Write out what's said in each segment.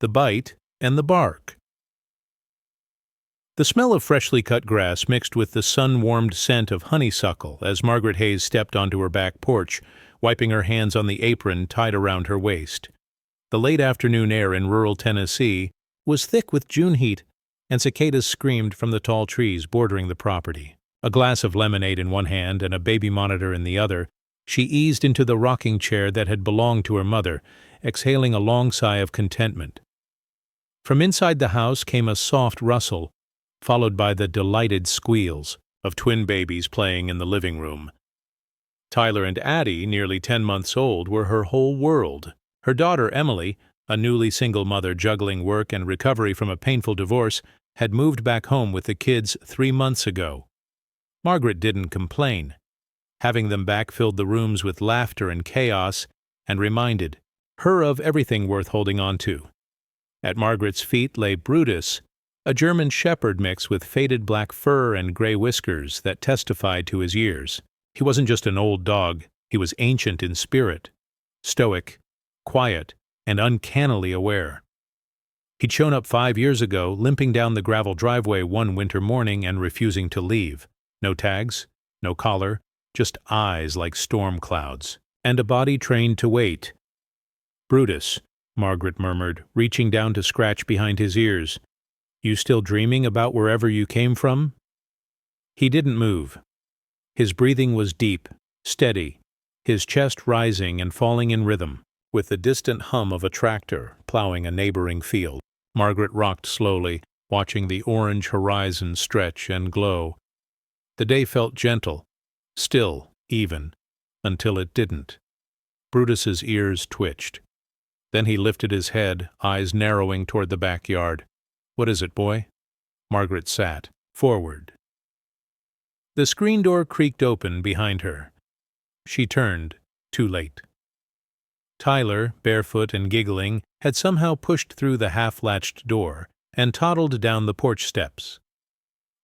the bite, and the bark. The smell of freshly cut grass mixed with the sun-warmed scent of honeysuckle as Margaret Hayes stepped onto her back porch, wiping her hands on the apron tied around her waist. The late afternoon air in rural Tennessee was thick with June heat, and cicadas screamed from the tall trees bordering the property. A glass of lemonade in one hand and a baby monitor in the other, she eased into the rocking chair that had belonged to her mother, exhaling a long sigh of contentment. From inside the house came a soft rustle, followed by the delighted squeals of twin babies playing in the living room. Tyler and Addie, nearly 10 months old, were her whole world. Her daughter, Emily, a newly single mother juggling work and recovery from a painful divorce, had moved back home with the kids 3 months ago. Margaret didn't complain. Having them back filled the rooms with laughter and chaos and reminded her of everything worth holding on to. At Margaret's feet lay Brutus, a German shepherd mix with faded black fur and gray whiskers that testified to his years. He wasn't just an old dog, he was ancient in spirit, stoic, quiet, and uncannily aware. He'd shown up 5 years ago, limping down the gravel driveway one winter morning and refusing to leave. No tags, no collar, just eyes like storm clouds, and a body trained to wait. "Brutus," Margaret murmured, reaching down to scratch behind his ears. "You still dreaming about wherever you came from?" He didn't move. His breathing was deep, steady, his chest rising and falling in rhythm, with the distant hum of a tractor plowing a neighboring field. Margaret rocked slowly, watching the orange horizon stretch and glow. The day felt gentle, still, even, until it didn't. Brutus's ears twitched. Then he lifted his head, eyes narrowing toward the backyard. "What is it, boy?" Margaret sat, forward. The screen door creaked open behind her. She turned, too late. Tyler, barefoot and giggling, had somehow pushed through the half-latched door and toddled down the porch steps.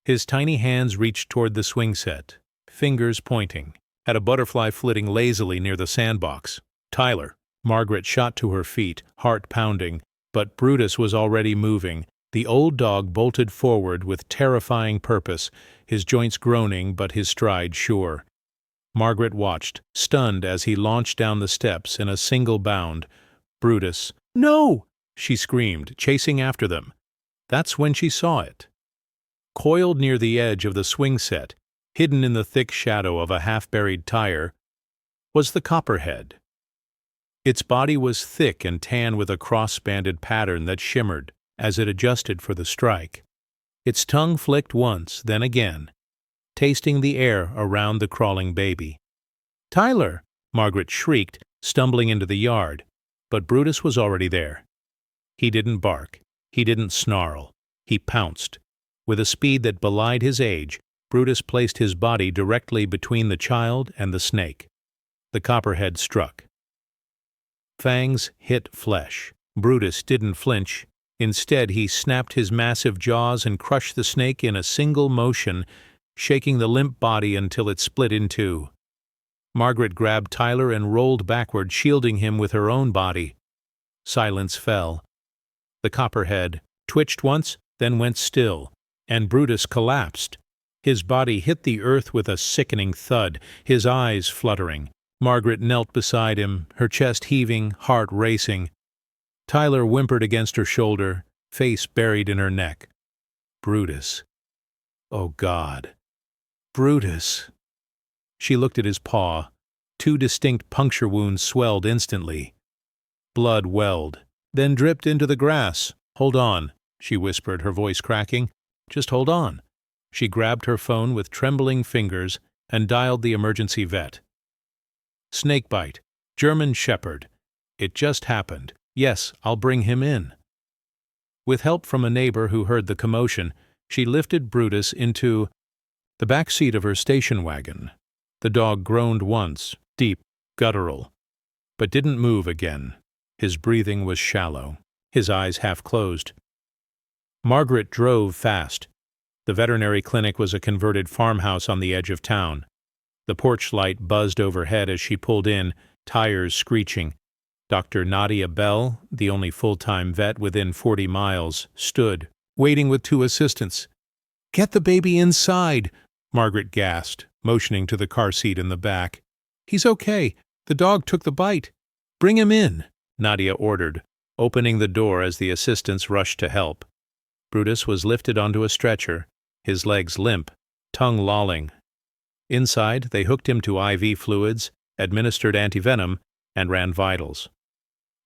His tiny hands reached toward the swing set, fingers pointing, at a butterfly flitting lazily near the sandbox. "Tyler!" Margaret shot to her feet, heart pounding, but Brutus was already moving. The old dog bolted forward with terrifying purpose, his joints groaning but his stride sure. Margaret watched, stunned as he launched down the steps in a single bound. "Brutus!" "No!" she screamed, chasing after them. That's when she saw it. Coiled near the edge of the swing set, hidden in the thick shadow of a half-buried tire, was the copperhead. Its body was thick and tan with a cross-banded pattern that shimmered as it adjusted for the strike. Its tongue flicked once, then again, tasting the air around the crawling baby. "Tyler!" Margaret shrieked, stumbling into the yard, but Brutus was already there. He didn't bark. He didn't snarl. He pounced. With a speed that belied his age, Brutus placed his body directly between the child and the snake. The copperhead struck. Fangs hit flesh. Brutus didn't flinch. Instead, he snapped his massive jaws and crushed the snake in a single motion, shaking the limp body until it split in two. Margaret grabbed Tyler and rolled backward, shielding him with her own body. Silence fell. The copperhead twitched once, then went still, and Brutus collapsed. His body hit the earth with a sickening thud, his eyes fluttering. Margaret knelt beside him, her chest heaving, heart racing. Tyler whimpered against her shoulder, face buried in her neck. Brutus. Oh, God. Brutus. She looked at his paw. 2 distinct puncture wounds swelled instantly. Blood welled, then dripped into the grass. "Hold on," she whispered, her voice cracking. "Just hold on." She grabbed her phone with trembling fingers and dialed the emergency vet. "Snakebite. German shepherd. It just happened. Yes, I'll bring him in." With help from a neighbor who heard the commotion, she lifted Brutus into the back seat of her station wagon. The dog groaned once, deep, guttural, but didn't move again. His breathing was shallow, his eyes half closed. Margaret drove fast. The veterinary clinic was a converted farmhouse on the edge of town. The porch light buzzed overhead as she pulled in, tires screeching. Dr. Nadia Bell, the only full-time vet within 40 miles, stood, waiting with 2 assistants. "Get the baby inside," Margaret gasped, motioning to the car seat in the back. "He's okay. The dog took the bite. Bring him in," Nadia ordered, opening the door as the assistants rushed to help. Brutus was lifted onto a stretcher, his legs limp, tongue lolling. Inside, they hooked him to IV fluids, administered antivenom, and ran vitals.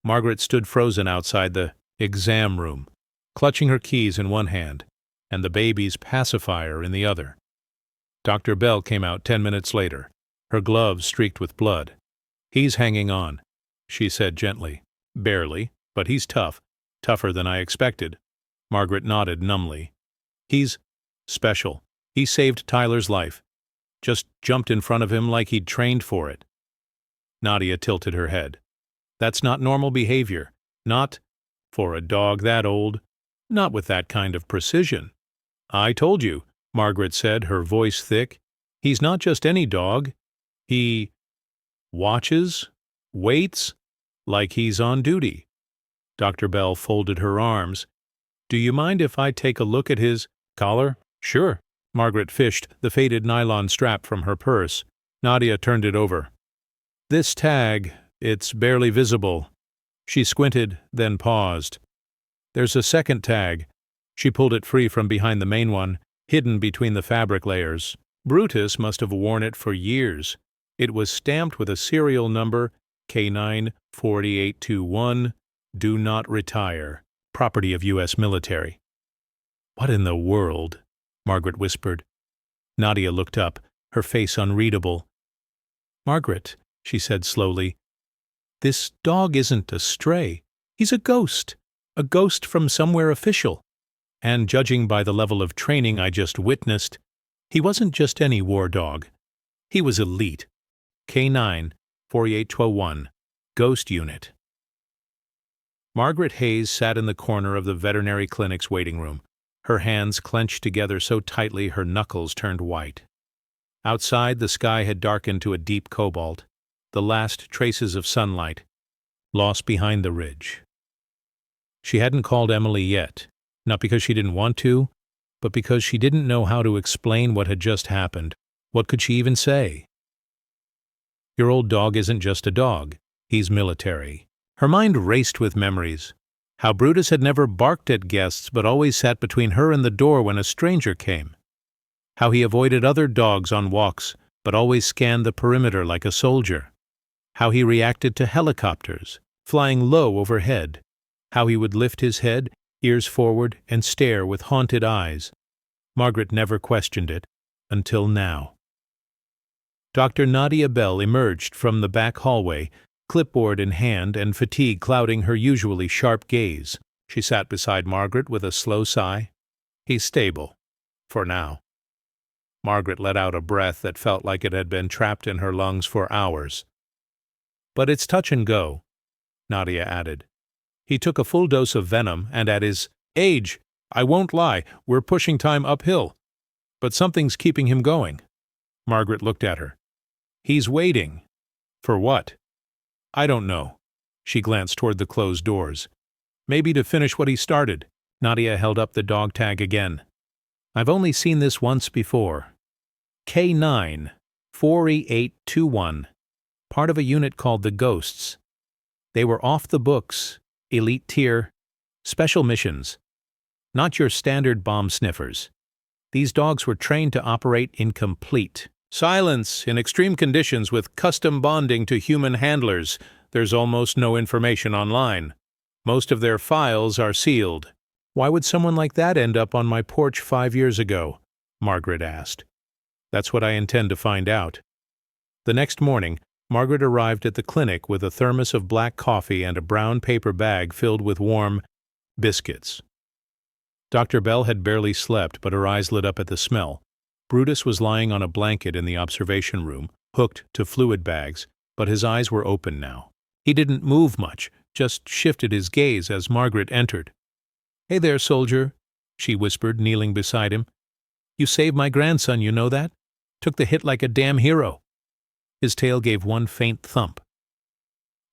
Margaret stood frozen outside the exam room, clutching her keys in one hand and the baby's pacifier in the other. Dr. Bell came out 10 minutes later, her gloves streaked with blood. "He's hanging on," she said gently. "Barely, but he's tough. Tougher than I expected." Margaret nodded numbly. "He's special. He saved Tyler's life. Just jumped in front of him like he'd trained for it." Nadia tilted her head. "That's not normal behavior. Not for a dog that old. Not with that kind of precision." "I told you," Margaret said, her voice thick. "He's not just any dog. He watches, waits, like he's on duty." Dr. Bell folded her arms. "Do you mind if I take a look at his collar?" "Sure." Margaret fished the faded nylon strap from her purse. Nadia turned it over. "This tag, it's barely visible." She squinted, then paused. "There's a second tag." She pulled it free from behind the main one, hidden between the fabric layers. Brutus must have worn it for years. It was stamped with a serial number, canine 4821, "Do not retire," property of U.S. military. "What in the world?" Margaret whispered. Nadia looked up, her face unreadable. "Margaret," she said slowly, "this dog isn't a stray. He's a ghost from somewhere official. And judging by the level of training I just witnessed, he wasn't just any war dog. He was elite. Canine 4821, Ghost Unit." Margaret Hayes sat in the corner of the veterinary clinic's waiting room, her hands clenched together so tightly her knuckles turned white. Outside, the sky had darkened to a deep cobalt, the last traces of sunlight, lost behind the ridge. She hadn't called Emily yet, not because she didn't want to, but because she didn't know how to explain what had just happened. What could she even say? "Your old dog isn't just a dog. He's military." Her mind raced with memories. How Brutus had never barked at guests but always sat between her and the door when a stranger came. How he avoided other dogs on walks but always scanned the perimeter like a soldier. How he reacted to helicopters, flying low overhead. How he would lift his head, ears forward, and stare with haunted eyes. Margaret never questioned it, until now. Dr. Nadia Bell emerged from the back hallway, clipboard in hand and fatigue clouding her usually sharp gaze. She sat beside Margaret with a slow sigh. "He's stable. For now." Margaret let out a breath that felt like it had been trapped in her lungs for hours. "But it's touch and go," Nadia added. "He took a full dose of venom, and at his age, I won't lie, we're pushing time uphill. But something's keeping him going." Margaret looked at her. "He's waiting." "For what?" "I don't know." She glanced toward the closed doors. "Maybe to finish what he started." Nadia held up the dog tag again. "I've only seen this once before. K9, 4821, part of a unit called the Ghosts. They were off the books, elite tier, special missions. Not your standard bomb sniffers. These dogs were trained to operate in complete silence in extreme conditions with custom bonding to human handlers. There's almost no information online. Most of their files are sealed." "Why would someone like that end up on my porch 5 years ago?" Margaret asked. "That's what I intend to find out." The next morning, Margaret arrived at the clinic with a thermos of black coffee and a brown paper bag filled with warm biscuits. Dr. Bell had barely slept, but her eyes lit up at the smell. Brutus was lying on a blanket in the observation room, hooked to fluid bags, but his eyes were open now. He didn't move much, just shifted his gaze as Margaret entered. "Hey there, soldier," she whispered, kneeling beside him. "You saved my grandson, you know that? Took the hit like a damn hero." His tail gave one faint thump.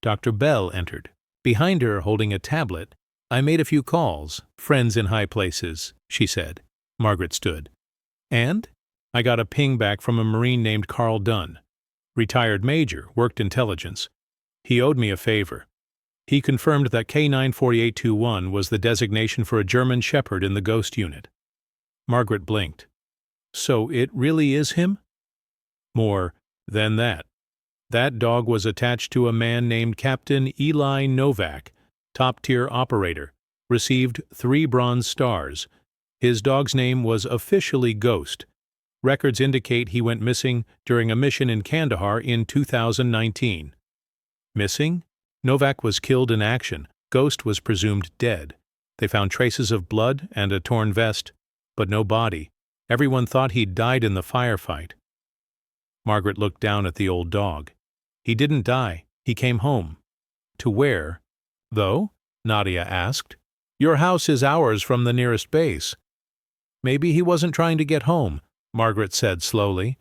Dr. Bell entered. Behind her, holding a tablet, "I made a few calls, friends in high places," she said. Margaret stood. "And?" "I got a ping back from a Marine named Carl Dunn. Retired major, worked intelligence. He owed me a favor. He confirmed that canine 4821 was the designation for a German Shepherd in the Ghost unit." Margaret blinked. "So it really is him?" "More than that. That dog was attached to a man named Captain Eli Novak, top-tier operator, received 3 Bronze Stars. His dog's name was officially Ghost. Records indicate he went missing during a mission in Kandahar in 2019. Missing? Novak was killed in action. Ghost was presumed dead. They found traces of blood and a torn vest, but no body. Everyone thought he'd died in the firefight." Margaret looked down at the old dog. "He didn't die. He came home." "To where, though?" Nadia asked. "Your house is hours from the nearest base." "Maybe he wasn't trying to get home," Margaret said slowly.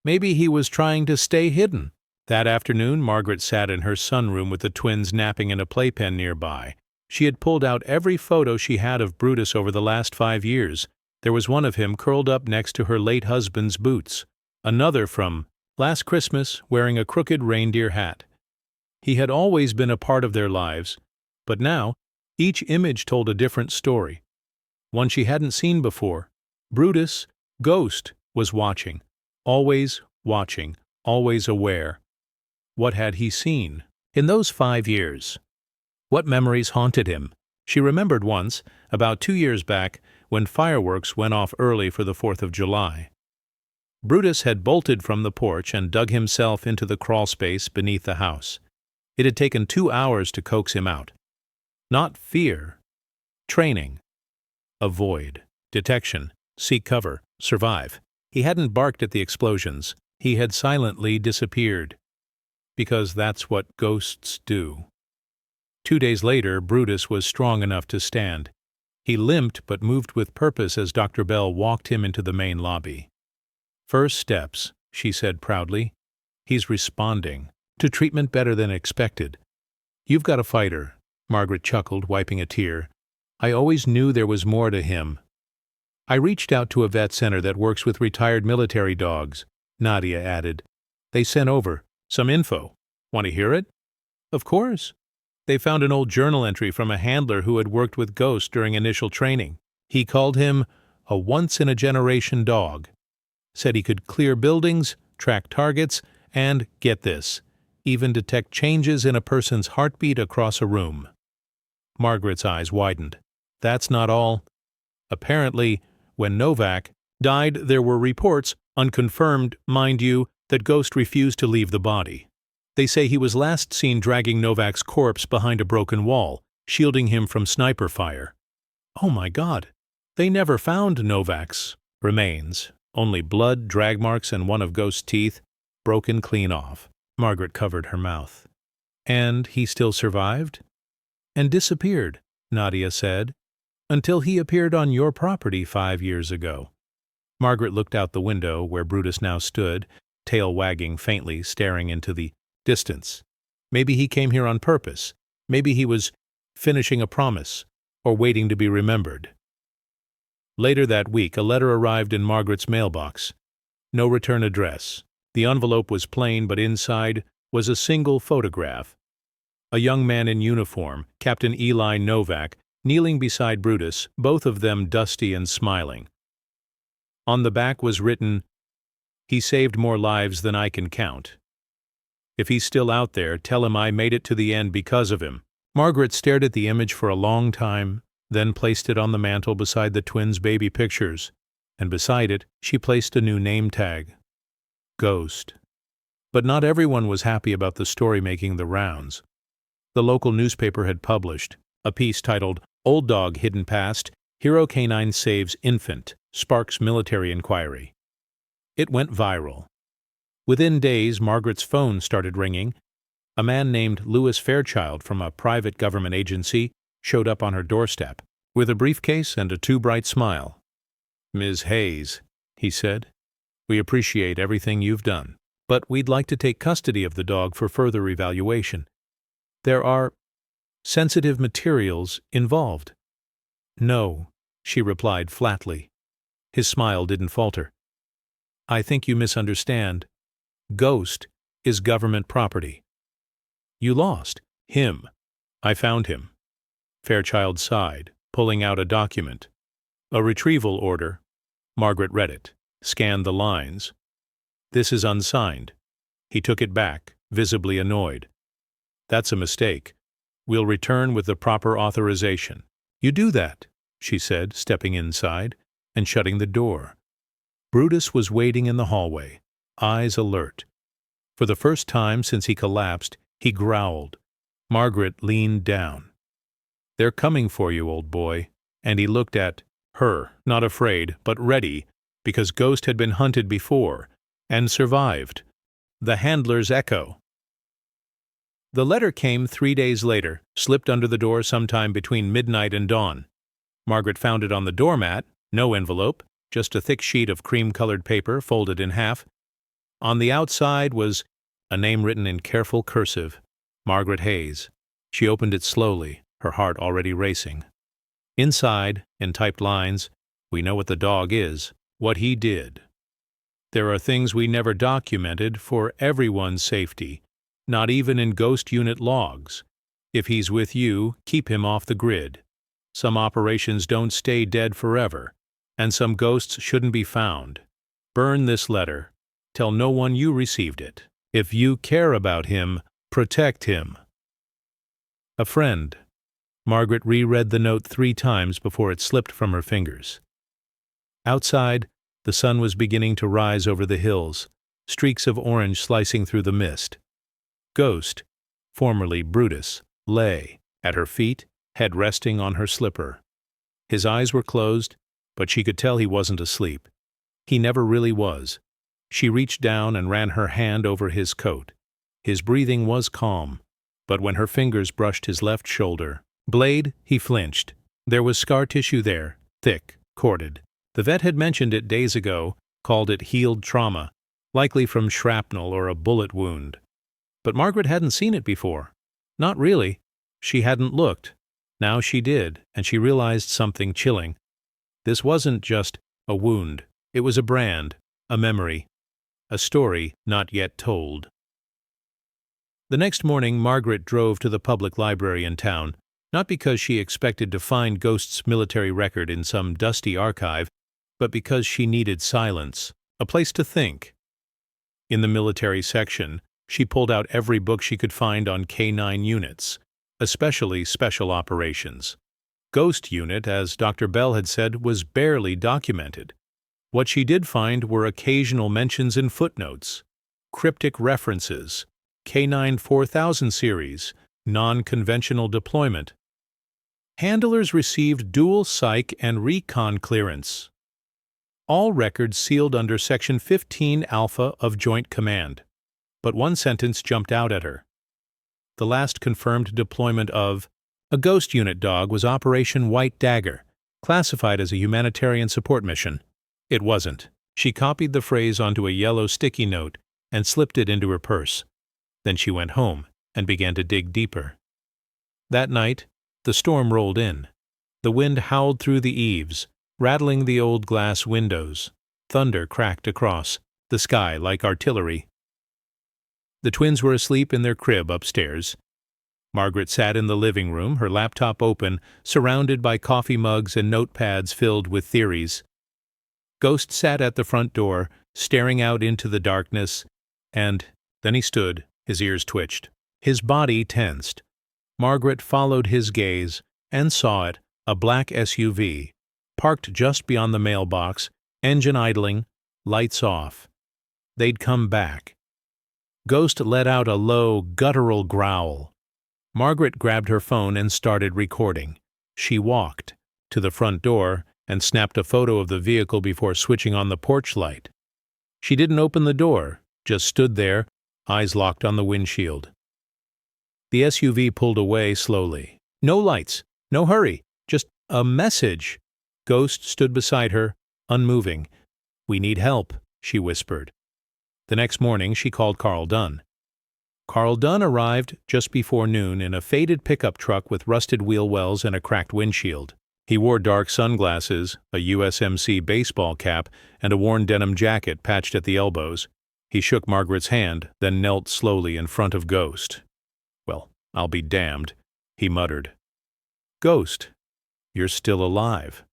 "Maybe he was trying to stay hidden." That afternoon, Margaret sat in her sunroom with the twins napping in a playpen nearby. She had pulled out every photo she had of Brutus over the last 5 years. There was one of him curled up next to her late husband's boots. Another from last Christmas, wearing a crooked reindeer hat. He had always been a part of their lives, but now each image told a different story. One she hadn't seen before. Brutus, Ghost, was watching. Always aware. What had he seen in those 5 years? What memories haunted him? She remembered once, about 2 years back, when fireworks went off early for the 4th of July. Brutus had bolted from the porch and dug himself into the crawlspace beneath the house. It had taken 2 hours to coax him out. Not fear. Training. Avoid. Detection. Seek cover. Survive. He hadn't barked at the explosions. He had silently disappeared. Because that's what ghosts do. 2 days later, Brutus was strong enough to stand. He limped but moved with purpose as Dr. Bell walked him into the main lobby. "First steps," she said proudly. "He's responding to treatment better than expected." "You've got a fighter," Margaret chuckled, wiping a tear. "I always knew there was more to him." "I reached out to a vet center that works with retired military dogs," Nadia added. "They sent over some info. Want to hear it?" "Of course." "They found an old journal entry from a handler who had worked with Ghost during initial training. He called him a once-in-a-generation dog. Said he could clear buildings, track targets, and, get this, even detect changes in a person's heartbeat across a room." Margaret's eyes widened. "That's not all. Apparently, when Novak died, there were reports, unconfirmed, mind you, that Ghost refused to leave the body. They say he was last seen dragging Novak's corpse behind a broken wall, shielding him from sniper fire." "Oh my God! They never found Novak's remains. Only blood, drag marks, and one of Ghost's teeth, broken clean off." Margaret covered her mouth. "And he still survived?" "And disappeared," Nadia said, "until he appeared on your property 5 years ago." Margaret looked out the window where Brutus now stood, tail wagging faintly, staring into the distance. Maybe he came here on purpose. Maybe he was finishing a promise, or waiting to be remembered. Later that week, a letter arrived in Margaret's mailbox. No return address. The envelope was plain, but inside was a single photograph. A young man in uniform, Captain Eli Novak, kneeling beside Brutus, both of them dusty and smiling. On the back was written, "He saved more lives than I can count. If he's still out there, tell him I made it to the end because of him." Margaret stared at the image for a long time, then placed it on the mantel beside the twins' baby pictures, and beside it she placed a new name tag. Ghost. But not everyone was happy about the story making the rounds. The local newspaper had published a piece titled, "Old Dog Hidden Past, Hero Canine Saves Infant, Sparks Military Inquiry." It went viral. Within days, Margaret's phone started ringing. A man named Louis Fairchild from a private government agency showed up on her doorstep, with a briefcase and a too bright smile. "Ms. Hayes," he said, "we appreciate everything you've done, but we'd like to take custody of the dog for further evaluation. There are sensitive materials involved. No, she replied flatly. His smile didn't falter. I think you misunderstand. Ghost is government property. You lost him. I found him. Fairchild sighed, pulling out a document. A retrieval order. Margaret read it, scanned the lines. This is unsigned. He took it back, visibly annoyed. That's a mistake. We'll return with the proper authorization. You do that, she said, stepping inside and shutting the door. Brutus was waiting in the hallway, eyes alert. For the first time since he collapsed, he growled. Margaret leaned down. They're coming for you, old boy. And he looked at her, not afraid, but ready, because Ghost had been hunted before, and survived. The handler's echo. The letter came 3 days later, slipped under the door sometime between midnight and dawn. Margaret found it on the doormat, no envelope, just a thick sheet of cream-colored paper folded in half. On the outside was a name written in careful cursive, Margaret Hayes. She opened it slowly, her heart already racing. Inside, in typed lines, we know what the dog is, what he did. There are things we never documented for everyone's safety, not even in Ghost Unit logs. If he's with you, keep him off the grid. Some operations don't stay dead forever, and some ghosts shouldn't be found. Burn this letter. Tell no one you received it. If you care about him, protect him. A friend. Margaret reread the note 3 times before it slipped from her fingers. Outside, the sun was beginning to rise over the hills, streaks of orange slicing through the mist. Ghost, formerly Brutus, lay at her feet, head resting on her slipper. His eyes were closed, but she could tell he wasn't asleep. He never really was. She reached down and ran her hand over his coat. His breathing was calm, but when her fingers brushed his left shoulder, blade, he flinched. There was scar tissue there, thick, corded. The vet had mentioned it days ago, called it healed trauma, likely from shrapnel or a bullet wound. But Margaret hadn't seen it before. Not really. She hadn't looked. Now she did, and she realized something chilling. This wasn't just a wound. It was a brand, a memory, a story not yet told. The next morning, Margaret drove to the public library in town, not because she expected to find Ghost's military record in some dusty archive, but because she needed silence, a place to think. In the military section, she pulled out every book she could find on canine units, especially special operations. Ghost Unit, as Dr. Bell had said, was barely documented. What she did find were occasional mentions in footnotes, cryptic references, Canine 4000 series, non-conventional deployment. Handlers received dual psych and recon clearance. All records sealed under Section 15 Alpha of Joint Command. But one sentence jumped out at her. The last confirmed deployment of a Ghost Unit dog was Operation White Dagger, classified as a humanitarian support mission. It wasn't. She copied the phrase onto a yellow sticky note and slipped it into her purse. Then she went home and began to dig deeper. That night, the storm rolled in. The wind howled through the eaves, rattling the old glass windows. Thunder cracked across the sky like artillery. The twins were asleep in their crib upstairs. Margaret sat in the living room, her laptop open, surrounded by coffee mugs and notepads filled with theories. Ghost sat at the front door, staring out into the darkness, and then he stood, his ears twitched. His body tensed. Margaret followed his gaze and saw it, a black SUV, parked just beyond the mailbox, engine idling, lights off. They'd come back. Ghost let out a low, guttural growl. Margaret grabbed her phone and started recording. She walked to the front door and snapped a photo of the vehicle before switching on the porch light. She didn't open the door, just stood there, eyes locked on the windshield. The SUV pulled away slowly. No lights, no hurry, just a message. Ghost stood beside her, unmoving. "We need help," she whispered. The next morning she called Carl Dunn. Carl Dunn arrived just before noon in a faded pickup truck with rusted wheel wells and a cracked windshield. He wore dark sunglasses, a USMC baseball cap, and a worn denim jacket patched at the elbows. He shook Margaret's hand, then knelt slowly in front of Ghost. "Well, I'll be damned," he muttered. "Ghost, you're still alive."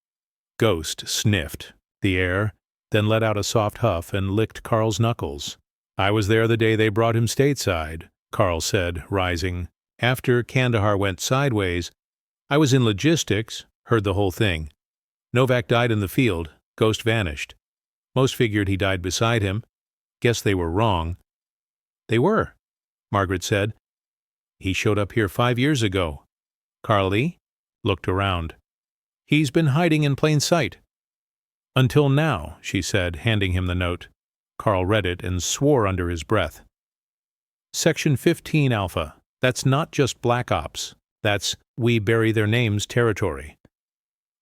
Ghost sniffed the air, then let out a soft huff and licked Carl's knuckles. "I was there the day they brought him stateside," Carl said, rising. "After Kandahar went sideways, I was in logistics, heard the whole thing. Novak died in the field, Ghost vanished. Most figured he died beside him. Guess they were wrong." "They were," Margaret said. "He showed up here 5 years ago." Carly looked around. "He's been hiding in plain sight." "Until now," she said, handing him the note. Carl read it and swore under his breath. "Section 15 Alpha. That's not just Black Ops. That's we bury their names territory."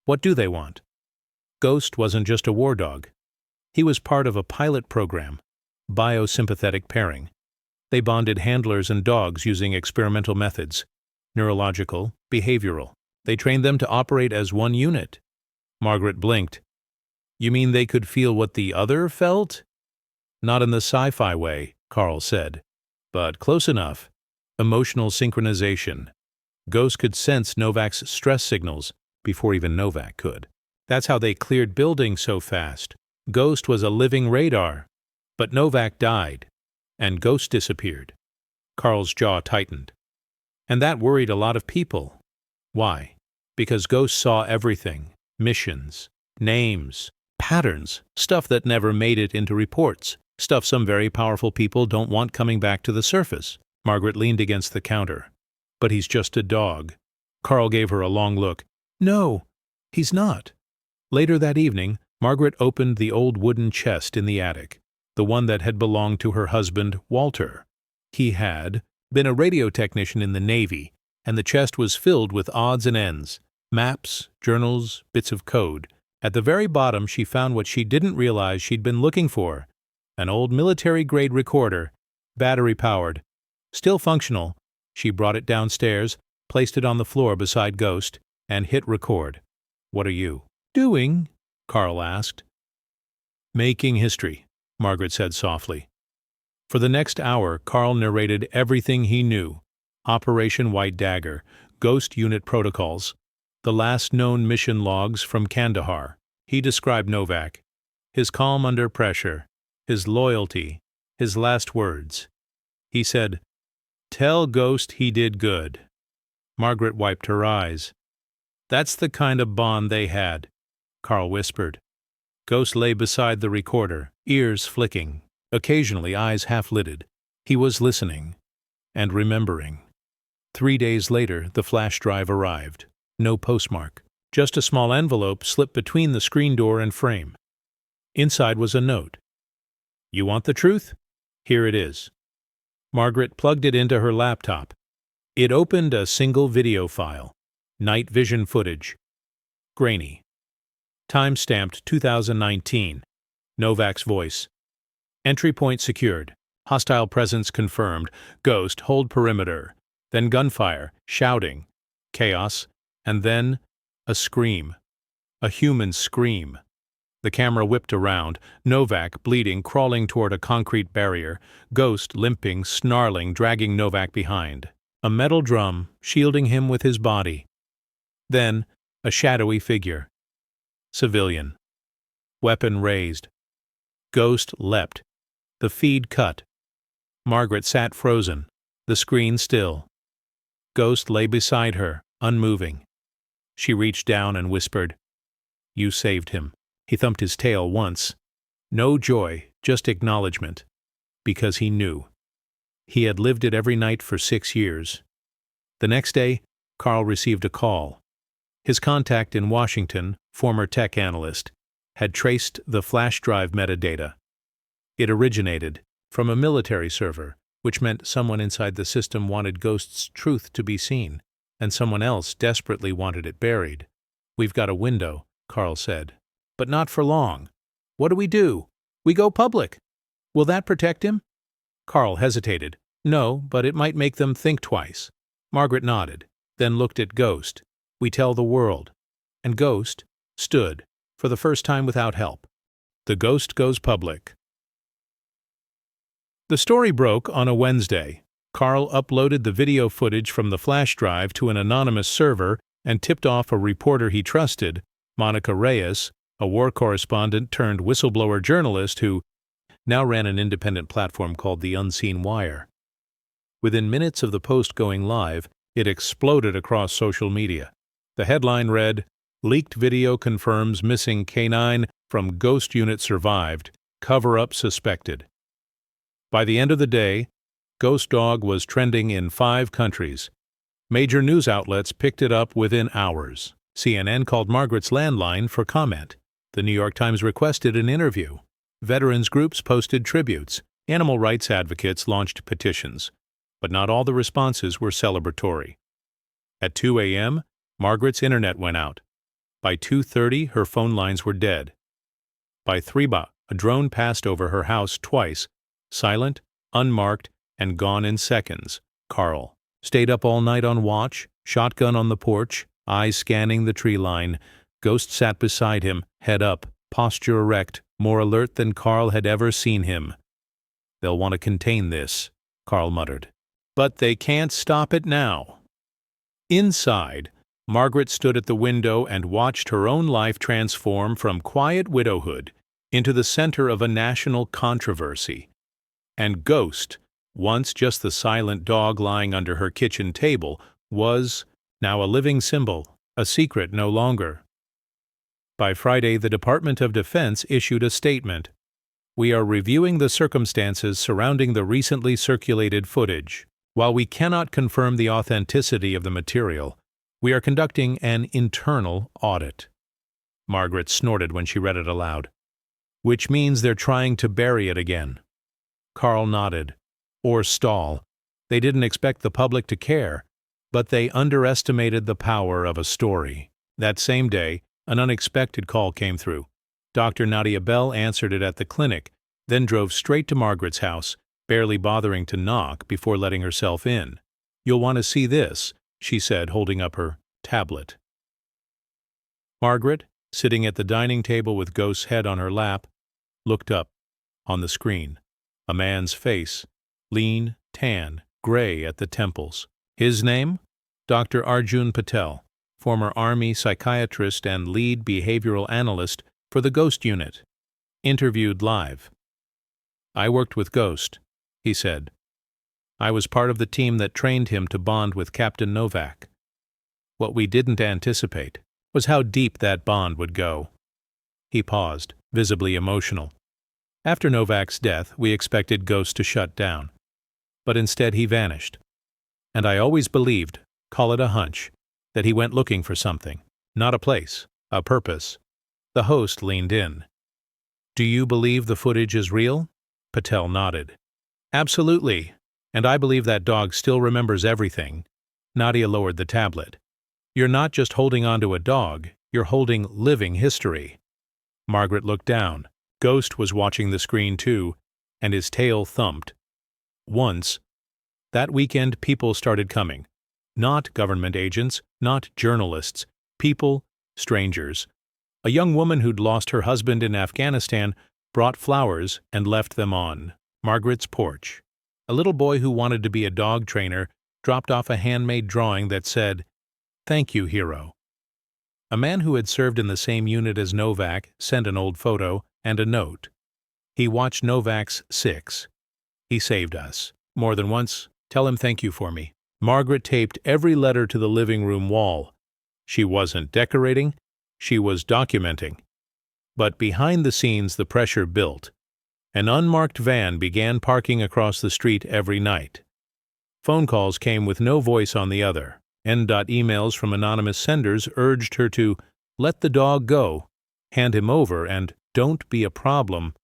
"What do they want?" Ghost wasn't just a war dog. He was part of a pilot program, biosympathetic pairing. They bonded handlers and dogs using experimental methods, neurological, behavioral. They trained them to operate as one unit. Margaret blinked. "You mean they could feel what the other felt?" "Not in the sci-fi way," Carl said, "but close enough. Emotional synchronization. Ghost could sense Novak's stress signals before even Novak could. That's how they cleared buildings so fast. Ghost was a living radar. But Novak died, and Ghost disappeared." Carl's jaw tightened. "And that worried a lot of people." "Why?" "Because Ghost saw everything. Missions, names, patterns, stuff that never made it into reports, stuff some very powerful people don't want coming back to the surface." Margaret leaned against the counter. "But he's just a dog." Carl gave her a long look. "No, he's not." Later that evening, Margaret opened the old wooden chest in the attic, the one that had belonged to her husband, Walter. He had been a radio technician in the Navy, and the chest was filled with odds and ends, maps, journals, bits of code. At the very bottom she found what she didn't realize she'd been looking for, an old military-grade recorder, battery-powered. Still functional, she brought it downstairs, placed it on the floor beside Ghost, and hit record. "What are you doing?" Carl asked. "Making history," Margaret said softly. For the next hour, Carl narrated everything he knew: Operation White Dagger, Ghost Unit protocols, the last known mission logs from Kandahar. He described Novak, his calm under pressure, his loyalty, his last words. He said, "Tell Ghost he did good." Margaret wiped her eyes. "That's the kind of bond they had," Carl whispered. Ghost lay beside the recorder, ears flicking, occasionally eyes half-lidded. He was listening and remembering. 3 days later, the flash drive arrived. No postmark, just a small envelope slipped between the screen door and frame. Inside was a note. "You want the truth? Here it is." Margaret plugged it into her laptop. It opened a single video file, night vision footage. Grainy. Time-stamped 2019. Novak's voice. "Entry point secured. Hostile presence confirmed. Ghost, hold perimeter." Then gunfire, shouting, chaos, and then a scream. A human scream. The camera whipped around, Novak, bleeding, crawling toward a concrete barrier, Ghost, limping, snarling, dragging Novak behind. A metal drum, shielding him with his body. Then, a shadowy figure. Civilian. Weapon raised. Ghost leapt. The feed cut. Margaret sat frozen, the screen still. Ghost lay beside her, unmoving. She reached down and whispered, "You saved him." He thumped his tail once. No joy, just acknowledgement. Because he knew. He had lived it every night for 6 years. The next day, Carl received a call. His contact in Washington, former tech analyst, had traced the flash drive metadata. It originated from a military server, which meant someone inside the system wanted Ghost's truth to be seen, and someone else desperately wanted it buried. "We've got a window," Carl said. "But not for long. What do? We go public. Will that protect him?" Carl hesitated. No, but it might make them think twice. Margaret nodded, then looked at Ghost. We tell the world. And Ghost stood, for the first time without help. The ghost goes public. The story broke on a Wednesday. Carl uploaded the video footage from the flash drive to an anonymous server and tipped off a reporter he trusted, Monica Reyes, a war correspondent turned whistleblower journalist who now ran an independent platform called The Unseen Wire. Within minutes of the post going live, it exploded across social media. The headline read, "Leaked video confirms missing canine from ghost unit survived, cover-up suspected." By the end of the day, Ghost Dog was trending in 5 countries. Major news outlets picked it up within hours. CNN called Margaret's landline for comment. The New York Times requested an interview. Veterans groups posted tributes. Animal rights advocates launched petitions. But not all the responses were celebratory. At 2 a.m., Margaret's internet went out. By 2:30, her phone lines were dead. By 3 a drone passed over her house twice, silent, unmarked, and gone in seconds. Carl stayed up all night on watch, shotgun on the porch, eyes scanning the tree line. Ghost sat beside him, head up, posture erect, more alert than Carl had ever seen him. "They'll want to contain this," Carl muttered. "But they can't stop it now." Inside, Margaret stood at the window and watched her own life transform from quiet widowhood into the center of a national controversy. And Ghost, once just the silent dog lying under her kitchen table, was now a living symbol, a secret no longer. By Friday, the Department of Defense issued a statement. "We are reviewing the circumstances surrounding the recently circulated footage. While we cannot confirm the authenticity of the material, we are conducting an internal audit." Margaret snorted when she read it aloud. "Which means they're trying to bury it again." Carl nodded. Or stall. They didn't expect the public to care, but they underestimated the power of a story. That same day, an unexpected call came through. Dr. Nadia Bell answered it at the clinic, then drove straight to Margaret's house, barely bothering to knock before letting herself in. "You'll want to see this," she said, holding up her tablet. Margaret, sitting at the dining table with Ghost's head on her lap, looked up. On the screen, a man's face, lean, tan, gray at the temples. His name? Dr. Arjun Patel, former Army psychiatrist and lead behavioral analyst for the Ghost Unit. Interviewed live. "I worked with Ghost," he said. "I was part of the team that trained him to bond with Captain Novak. What we didn't anticipate was how deep that bond would go." He paused, visibly emotional. "After Novak's death, we expected Ghost to shut down. But instead he vanished. And I always believed, call it a hunch, that he went looking for something. Not a place, a purpose." The host leaned in. "Do you believe the footage is real?" Patel nodded. "Absolutely. And I believe that dog still remembers everything." Nadia lowered the tablet. "You're not just holding on to a dog, you're holding living history." Margaret looked down. Ghost was watching the screen too, and his tail thumped. Once, that weekend, people started coming. Not government agents, not journalists, people, strangers. A young woman who'd lost her husband in Afghanistan brought flowers and left them on Margaret's porch. A little boy who wanted to be a dog trainer dropped off a handmade drawing that said, "Thank you, hero." A man who had served in the same unit as Novak sent an old photo and a note. He watched Novak's 6. "He saved us. More than once. Tell him thank you for me." Margaret taped every letter to the living room wall. She wasn't decorating, she was documenting. But behind the scenes the pressure built. An unmarked van began parking across the street every night. Phone calls came with no voice on the other. Emails from anonymous senders urged her to let the dog go, hand him over, and don't be a problem.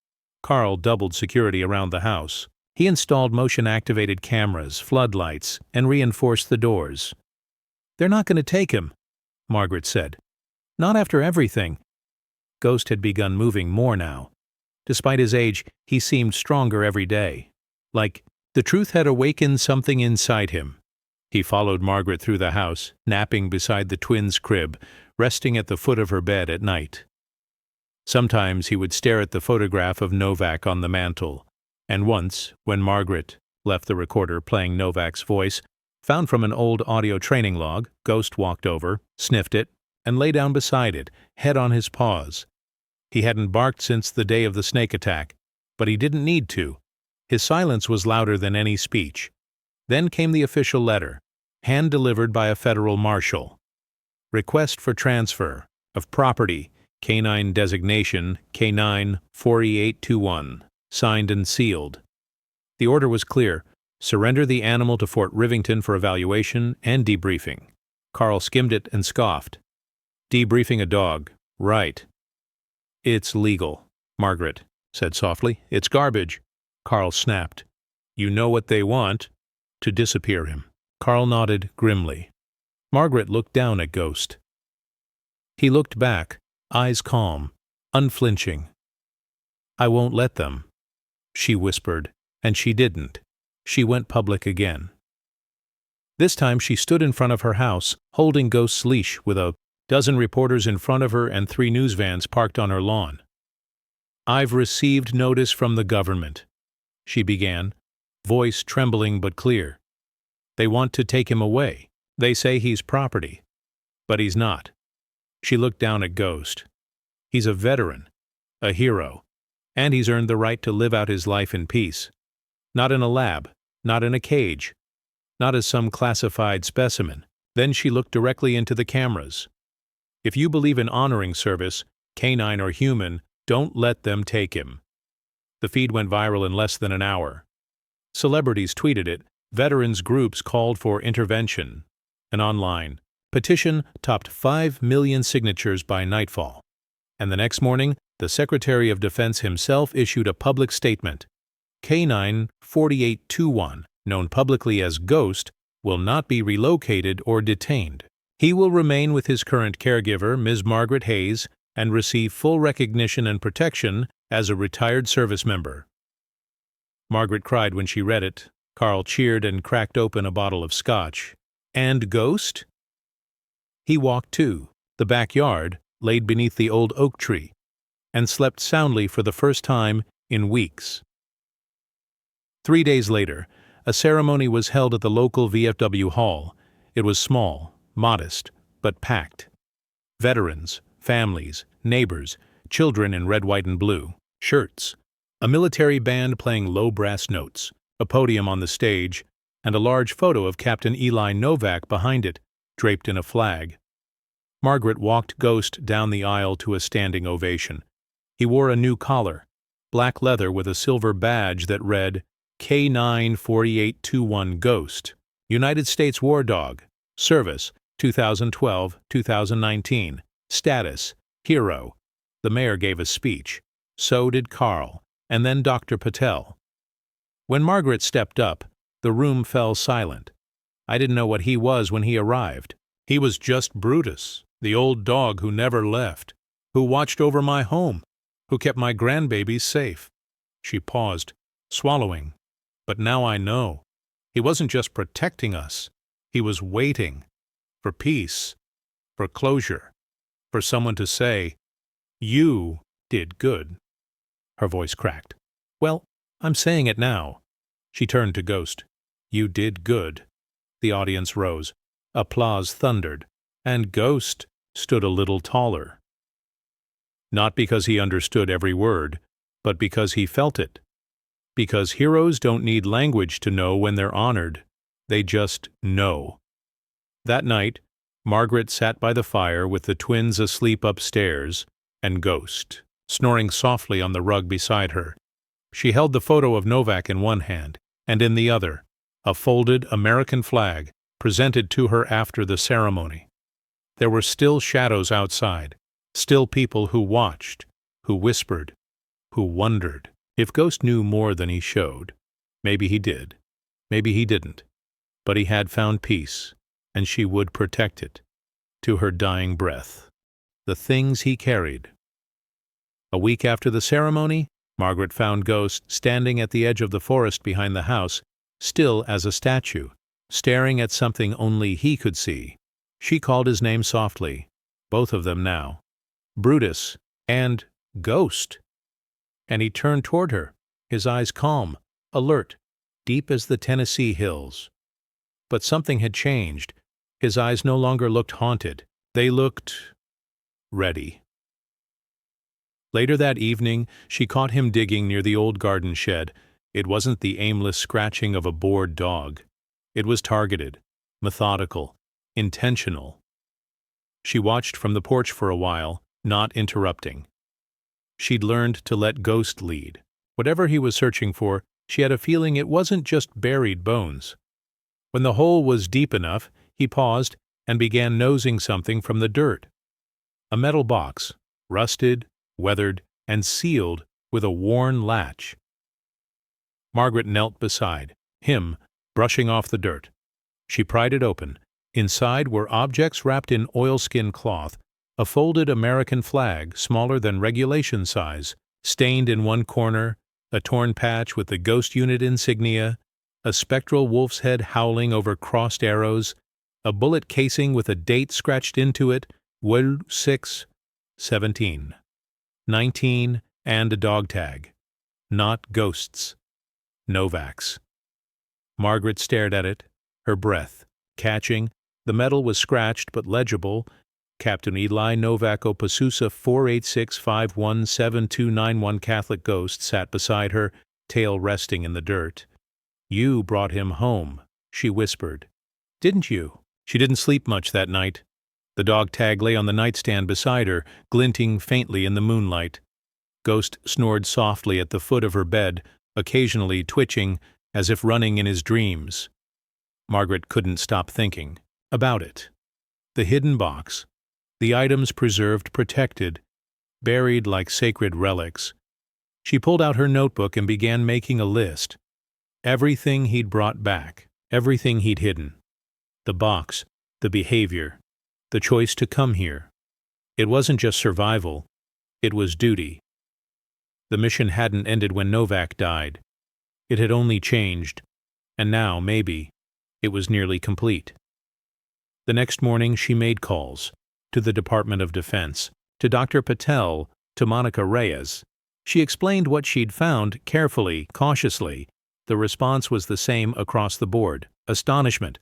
Carl doubled security around the house. He installed motion-activated cameras, floodlights, and reinforced the doors. "They're not going to take him," Margaret said. "Not after everything." Ghost had begun moving more now. Despite his age, he seemed stronger every day. Like The truth had awakened something inside him. He followed Margaret through the house, napping beside the twins' crib, resting at the foot of her bed at night. Sometimes he would stare at the photograph of Novak on the mantel, and once, when Margaret left the recorder playing Novak's voice, found from an old audio training log, Ghost walked over, sniffed it, and lay down beside it, head on his paws. He hadn't barked since the day of the snake attack, but he didn't need to. His silence was louder than any speech. Then came the official letter, hand-delivered by a federal marshal. Request for transfer of property, canine designation, Canine 4821, signed and sealed. The order was clear: surrender the animal to Fort Rivington for evaluation and debriefing. Carl skimmed it and scoffed. Debriefing a dog, right. It's legal, Margaret said softly. It's garbage. Carl snapped. You know what they want? To disappear him. Carl nodded grimly. Margaret looked down at Ghost. He looked back, eyes calm, unflinching. I won't let them, she whispered, and she didn't. She went public again. This time she stood in front of her house, holding Ghost's leash, with a dozen reporters in front of her and 3 news vans parked on her lawn. I've received notice from the government, she began, voice trembling but clear. They want to take him away. They say he's property. But he's not. She looked down at Ghost. He's a veteran, a hero, and he's earned the right to live out his life in peace. Not in a lab, not in a cage, not as some classified specimen. Then she looked directly into the cameras. If you believe in honoring service, canine or human, don't let them take him. The feed went viral in less than an hour. Celebrities tweeted it, veterans groups called for intervention, and online. Petition topped 5 million signatures by nightfall. And the next morning, the Secretary of Defense himself issued a public statement. Canine 4821, known publicly as Ghost, will not be relocated or detained. He will remain with his current caregiver, Ms. Margaret Hayes, and receive full recognition and protection as a retired service member. Margaret cried when she read it. Carl cheered and cracked open a bottle of scotch. And Ghost? He walked too, the backyard, laid beneath the old oak tree, and slept soundly for the first time in weeks. 3 days later, a ceremony was held at the local VFW hall. It was small, modest, but packed. Veterans, families, neighbors, children in red, white, and blue shirts, a military band playing low brass notes, a podium on the stage, and a large photo of Captain Eli Novak behind it, draped in a flag. Margaret walked Ghost down the aisle to a standing ovation. He wore a new collar, black leather with a silver badge that read, Canine 4821 Ghost, United States War Dog, Service 2012-2019, Status, Hero. The mayor gave a speech. So did Carl, and then Dr. Patel. When Margaret stepped up, the room fell silent. I didn't know what he was when he arrived. He was just Brutus, the old dog who never left, who watched over my home, who kept my grandbabies safe. She paused, swallowing. But now I know. He wasn't just protecting us. He was waiting. For peace. For closure. For someone to say, "You did good." Her voice cracked. Well, I'm saying it now. She turned to Ghost. You did good. The audience rose. Applause thundered, and Ghost stood a little taller. Not because he understood every word, but because he felt it. Because heroes don't need language to know when they're honored. They just know. That night, Margaret sat by the fire with the twins asleep upstairs, and Ghost, snoring softly on the rug beside her. She held the photo of Novak in one hand, and in the other, a folded American flag presented to her after the ceremony. There were still shadows outside, still people who watched, who whispered, who wondered. If Ghost knew more than he showed, maybe he did, maybe he didn't, but he had found peace, and she would protect it, to her dying breath. The things he carried. A week after the ceremony, Margaret found Ghost standing at the edge of the forest behind the house, still as a statue, staring at something only he could see. She called his name softly, both of them now. Brutus and Ghost. And he turned toward her, his eyes calm, alert, deep as the Tennessee hills. But something had changed. His eyes no longer looked haunted. They looked ready. Later that evening, she caught him digging near the old garden shed. It wasn't the aimless scratching of a bored dog. It was targeted, methodical, intentional. She watched from the porch for a while, not interrupting. She'd learned to let Ghost lead. Whatever he was searching for, she had a feeling it wasn't just buried bones. When the hole was deep enough, he paused and began nosing something from the dirt. A metal box, rusted, weathered, and sealed with a worn latch. Margaret knelt beside him, brushing off the dirt. She pried it open. Inside were objects wrapped in oilskin cloth, a folded American flag smaller than regulation size, stained in one corner, a torn patch with the Ghost Unit insignia, a spectral wolf's head howling over crossed arrows, a bullet casing with a date scratched into it, 6/17, 19, and a dog tag. Not Ghosts. Novak's. Margaret stared at it, her breath catching. The metal was scratched but legible. Captain Eli Novak Opasusa 486517291 Catholic Ghost sat beside her, tail resting in the dirt. "You brought him home," she whispered. "Didn't you?" She didn't sleep much that night. The dog tag lay on the nightstand beside her, glinting faintly in the moonlight. Ghost snored softly at the foot of her bed, occasionally twitching, as if running in his dreams. Margaret couldn't stop thinking about it. The hidden box. The items preserved, protected, buried like sacred relics. She pulled out her notebook and began making a list. Everything he'd brought back, everything he'd hidden. The box, the behavior, the choice to come here. It wasn't just survival, it was duty. The mission hadn't ended when Novak died. It had only changed, and now, maybe, it was nearly complete. The next morning she made calls. To the Department of Defense, to Dr. Patel, to Monica Reyes. She explained what she'd found carefully, cautiously. The response was the same across the board: astonishment.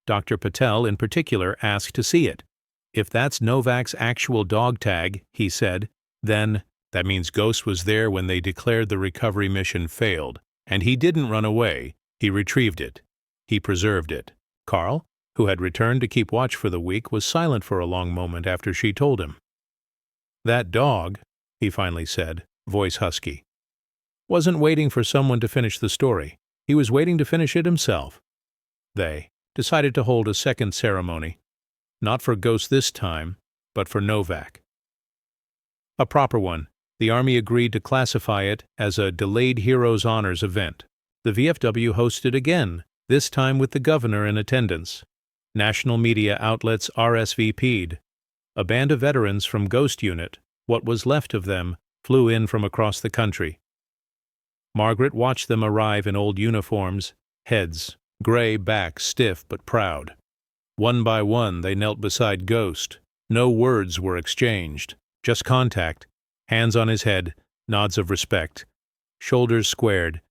Dr. Patel, in particular, asked to see it. "If that's Novak's actual dog tag," he said, "then that means Ghost was there when they declared the recovery mission failed. And he didn't run away. He retrieved it. He preserved it." Carl, who had returned to keep watch for the week, was silent for a long moment after she told him. "That dog," he finally said, voice husky, "wasn't waiting for someone to finish the story. He was waiting to finish it himself." They decided to hold a second ceremony. Not for Ghost this time, but for Novak. A proper one. The Army agreed to classify it as a Delayed Heroes Honors event. The VFW hosted again, this time with the governor in attendance. National media outlets RSVP'd. A band of veterans from Ghost Unit, what was left of them, flew in from across the country. Margaret watched them arrive in old uniforms, heads, gray, backs stiff but proud. One by one they knelt beside Ghost. No words were exchanged, just contact, hands on his head, nods of respect, shoulders squared.